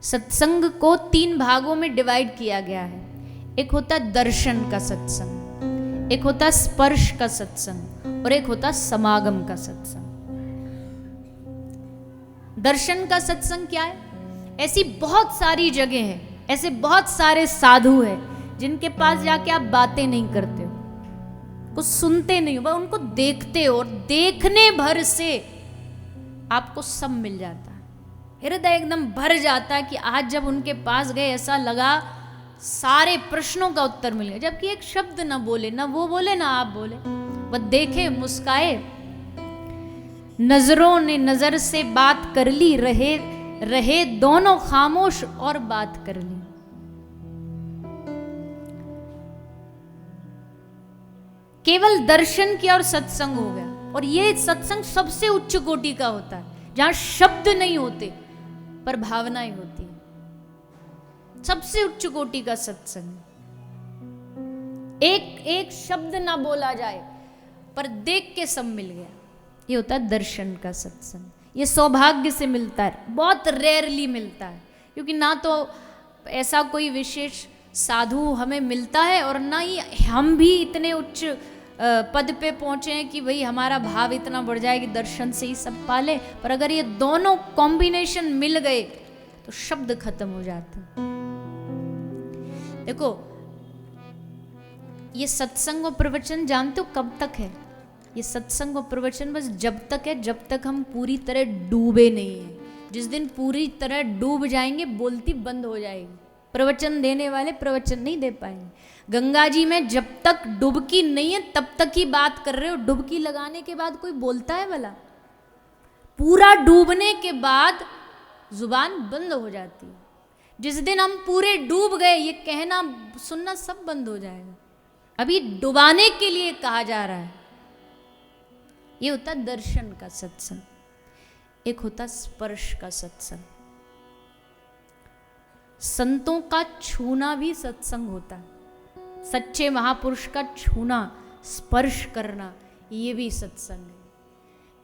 सत्संग को 3 भागों में डिवाइड किया गया है। एक होता है दर्शन का सत्संग, एक होता है स्पर्श का सत्संग और एक होता है समागम का सत्संग। दर्शन का सत्संग क्या है? ऐसी बहुत सारी जगह है, ऐसे बहुत सारे साधु हैं जिनके पास जाके आप बातें नहीं करते हो, कुछ सुनते नहीं हो, उनको देखते हो और देखने भर से आपको सब मिल जाता है। हृदय एकदम भर जाता है कि आज जब उनके पास गए ऐसा लगा सारे प्रश्नों का उत्तर मिल गया, जबकि एक शब्द ना बोले, ना वो बोले ना आप बोले, बस देखे, मुस्काए, नजरों ने नजर से बात कर ली, रहे रहे दोनों खामोश और बात कर ली। केवल दर्शन किया और सत्संग हो गया। और ये सत्संग सबसे उच्च कोटि का होता है, जहां शब्द नहीं होते पर भावनाएं होती है। सबसे उच्च कोटि का सत्संग, एक एक शब्द ना बोला जाए पर देख के सब मिल गया, ये होता है दर्शन का सत्संग। ये सौभाग्य से मिलता है, बहुत रेयरली मिलता है, क्योंकि ना तो ऐसा कोई विशेष साधु हमें मिलता है और ना ही हम भी इतने उच्च पद पे पहुंचे हैं कि भाई हमारा भाव इतना बढ़ जाए कि दर्शन से ही सब पाले। पर अगर ये दोनों कॉम्बिनेशन मिल गए तो शब्द खत्म हो जाते हैं। देखो, ये सत्संग और प्रवचन जानते हो कब तक है? ये सत्संग और प्रवचन बस जब तक है जब तक हम पूरी तरह डूबे नहीं हैं। जिस दिन पूरी तरह डूब जाएंगे बोलती बंद हो जाएगी, प्रवचन देने वाले प्रवचन नहीं दे पाएंगे। गंगा जी में जब तक डुबकी नहीं है तब तक ही बात कर रहे हो, डुबकी लगाने के बाद कोई बोलता है भला? पूरा डूबने के बाद जुबान बंद हो जाती है। जिस दिन हम पूरे डूब गए ये कहना सुनना सब बंद हो जाएगा। अभी डुबाने के लिए कहा जा रहा है। ये होता है दर्शन का सत्संग, एक होता स्पर्श का सत्संग। संतों का छूना भी सत्संग होता है। सच्चे महापुरुष का छूना, स्पर्श करना, ये भी सत्संग है।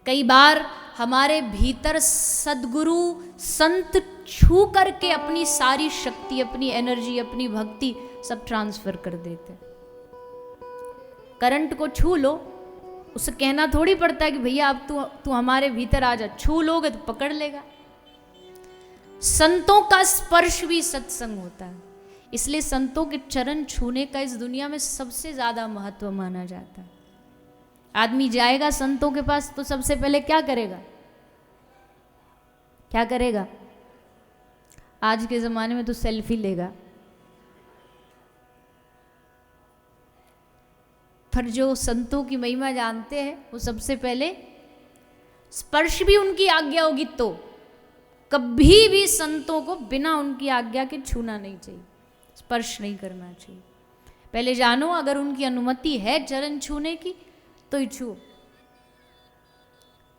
कई बार हमारे भीतर सद्गुरु संत छू करके अपनी सारी शक्ति, अपनी एनर्जी, अपनी भक्ति सब ट्रांसफर कर देते। करंट को छू लो, उसे कहना थोड़ी पड़ता है कि भैया अब तू हमारे भीतर आ जा, छू लोगे तो पकड़ लेगा। संतों का स्पर्श भी सत्संग होता है। इसलिए संतों के चरण छूने का इस दुनिया में सबसे ज्यादा महत्व माना जाता है। आदमी जाएगा संतों के पास तो सबसे पहले क्या करेगा? क्या करेगा? आज के जमाने में तो सेल्फी लेगा। पर जो संतों की महिमा जानते हैं वो सबसे पहले स्पर्श भी उनकी आज्ञा होगी तो कभी भी संतों को बिना उनकी आज्ञा के छूना नहीं चाहिए, स्पर्श नहीं करना चाहिए। पहले जानो अगर उनकी अनुमति है चरण छूने की तो ही छू।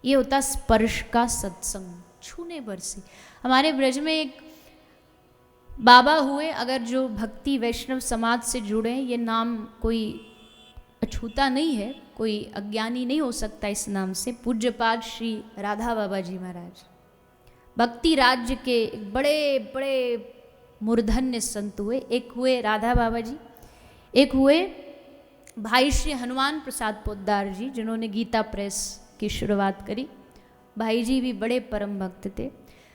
ये होता स्पर्श का सत्संग, छूने भर से। हमारे ब्रज में एक बाबा हुए, अगर जो भक्ति वैष्णव समाज से जुड़े, ये नाम कोई अछूता नहीं है, कोई अज्ञानी नहीं हो सकता इस नाम से। पूज्यपाद श्री राधा बाबा जी महाराज भक्ति राज्य के बड़े बड़े मूर्धन्य संत हुए। एक हुए राधा बाबा जी, एक हुए भाई श्री हनुमान प्रसाद पोद्दार जी, जिन्होंने गीता प्रेस की शुरुआत करी। भाई जी भी बड़े परम भक्त थे।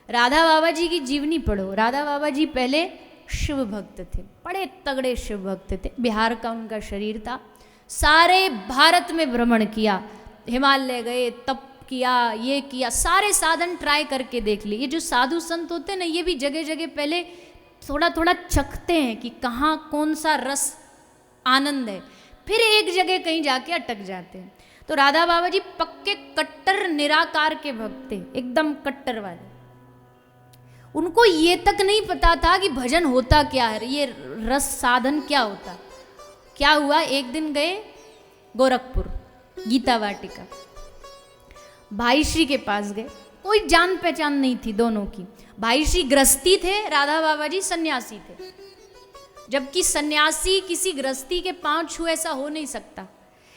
राधा बाबा जी की जीवनी पढ़ो। राधा बाबा जी पहले शिव भक्त थे, बड़े तगड़े शिव भक्त थे। बिहार का उनका शरीर था। सारे भारत में भ्रमण किया, हिमालय गए, तप किया, ये किया, सारे साधन ट्राई करके देख लिए। ये जो साधु संत होते हैं ना, ये भी जगह जगह पहले थोड़ा थोड़ा चखते हैं कि कहाँ कौन सा रस आनंद है, फिर एक जगह कहीं जाके अटक जाते हैं। तो राधा बाबा जी पक्के कट्टर निराकार के भक्त थे, एकदम कट्टर वाले। उनको ये तक नहीं पता था कि भजन होता क्या है, ये रस साधन क्या होता। क्या हुआ, एक दिन गए गोरखपुर गीता वाटिका, भाई श्री के पास गए। कोई जान पहचान नहीं थी दोनों की। भाई श्री गृहस्थी थे, राधा बाबा जी सन्यासी थे। जबकि सन्यासी किसी गृहस्थी के पांव छुए ऐसा हो नहीं सकता।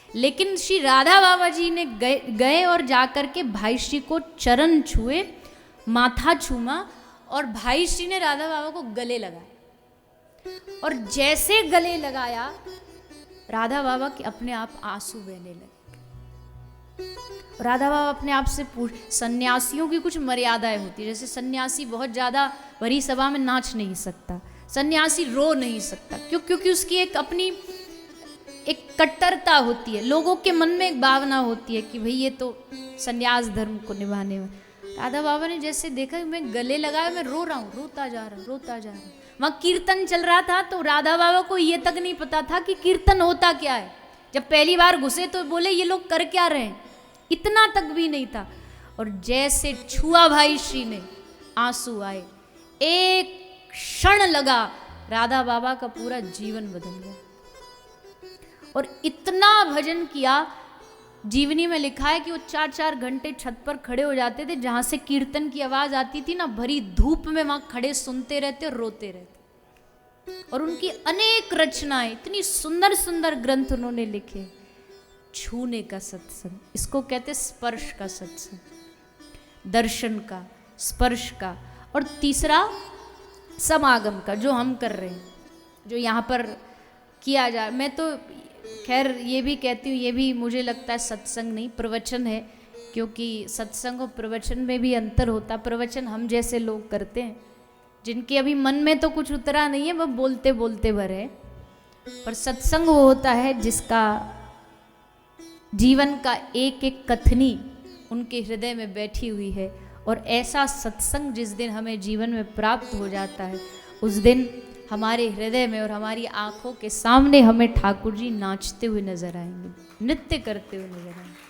लेकिन श्री राधा बाबा जी ने गए और जाकर के भाई श्री को चरण छुए, माथा छूमा और भाई श्री ने राधा बाबा को गले लगाया, और जैसे गले लगाया राधा बाबा के अपने आप आंसू बहने लगे। राधा बाबा अपने आप से पूछ, सन्यासियों की कुछ मर्यादाएं होती है, जैसे सन्यासी बहुत ज़्यादा भरी सभा में नाच नहीं सकता, सन्यासी रो नहीं सकता, क्योंकि उसकी एक अपनी एक कट्टरता होती है, लोगों के मन में एक भावना होती है कि भाई ये तो सन्यास धर्म को निभाने में। राधा बाबा ने जैसे देखा मैं गले लगाया, मैं रो रहा हूँ, रोता जा रहा हूँ। वहाँ कीर्तन चल रहा था तो राधा बाबा को ये तक नहीं पता था कि कीर्तन होता क्या है। जब पहली बार घुसे तो बोले ये लोग कर क्या रहे हैं, इतना तक भी नहीं था। और जैसे छुआ भाई श्री ने, आंसू आए, एक क्षण लगा राधा बाबा का पूरा जीवन बदल गया। और इतना भजन किया, जीवनी में लिखा है कि वो 4-4 घंटे छत पर खड़े हो जाते थे, जहां से कीर्तन की आवाज आती थी ना, भरी धूप में वहां खड़े सुनते रहते और रोते रहते। और उनकी अनेक रचनाएं, इतनी सुंदर सुंदर ग्रंथ उन्होंने लिखे। छूने का सत्संग, इसको कहते स्पर्श का सत्संग, दर्शन का, स्पर्श का, और तीसरा समागम का, जो हम कर रहे हैं, जो यहाँ पर किया जाए। मैं तो खैर ये भी कहती हूँ, ये भी मुझे लगता है सत्संग नहीं, प्रवचन है, क्योंकि सत्संग और प्रवचन में भी अंतर होता। प्रवचन हम जैसे लोग करते हैं, जिनके अभी मन में तो कुछ उतरा नहीं है, वह बोलते बोलते भरे। पर सत्संग वो होता है जिसका जीवन का एक एक कथनी उनके हृदय में बैठी हुई है। और ऐसा सत्संग जिस दिन हमें जीवन में प्राप्त हो जाता है, उस दिन हमारे हृदय में और हमारी आंखों के सामने हमें ठाकुर जी नाचते हुए नजर आएंगे, नृत्य करते हुए नजर आएंगे।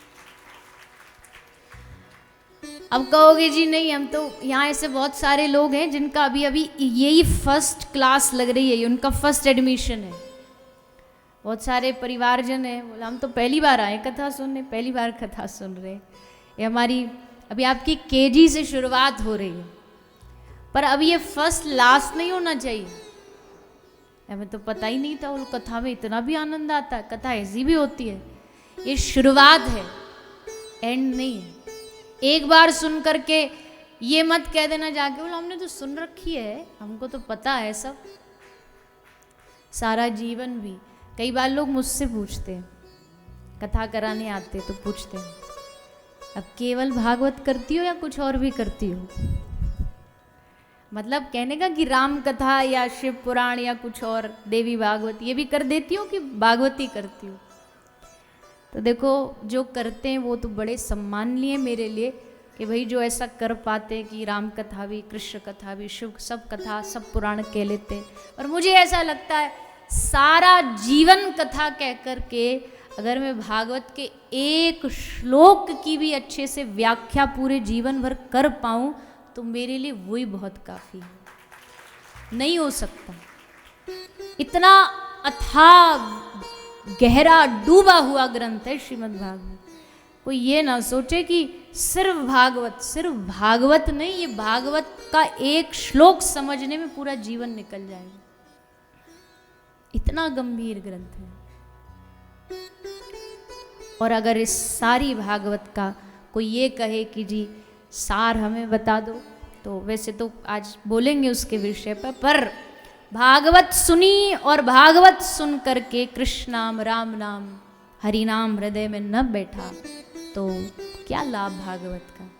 अब कहोगे जी नहीं, हम तो यहाँ ऐसे बहुत सारे लोग हैं जिनका अभी अभी यही फर्स्ट क्लास लग रही है, उनका फर्स्ट एडमिशन है। बहुत सारे परिवारजन हैं, बोला हम तो पहली बार आए कथा सुनने, पहली बार कथा सुन रहे। ये हमारी अभी आपकी केजी से शुरुआत हो रही है, पर अब ये फर्स्ट लास्ट नहीं होना चाहिए। हमें तो पता ही नहीं था, वो कथा में इतना भी आनंद आता है, कथा ऐसी भी होती है। ये शुरुआत है, एंड नहीं है। एक बार सुन करके ये मत कह देना जाके, बोला हमने तो सुन रखी है, हमको तो पता है सब। सारा जीवन भी, कई बार लोग मुझसे पूछते हैं, कथा कराने आते तो पूछते हैं, अब केवल भागवत करती हो या कुछ और भी करती हो? मतलब कहने का कि राम कथा या शिव पुराण या कुछ और, देवी भागवत ये भी कर देती हो कि भागवत ही करती हो? तो देखो, जो करते हैं वो तो बड़े सम्माननीय मेरे लिए, कि भाई जो ऐसा कर पाते हैं कि राम कथा भी, कृष्ण कथा भी, शिव सब कथा, सब पुराण कह लेते हैं। और मुझे ऐसा लगता है सारा जीवन कथा कह कर के अगर मैं भागवत के एक श्लोक की भी अच्छे से व्याख्या पूरे जीवन भर कर पाऊं तो मेरे लिए वही बहुत काफी है। नहीं हो सकता, इतना अथाह गहरा डूबा हुआ ग्रंथ है श्रीमद् भागवत। कोई ये ना सोचे कि सिर्फ भागवत नहीं, ये भागवत का एक श्लोक समझने में पूरा जीवन निकल जाएगा, इतना गंभीर ग्रंथ है। और अगर इस सारी भागवत का कोई ये कहे कि जी सार हमें बता दो, तो वैसे तो आज बोलेंगे उसके विषय पर भागवत सुनी और भागवत सुन करके कृष्ण नाम, राम नाम, हरि नाम हृदय में न बैठा तो क्या लाभ भागवत का।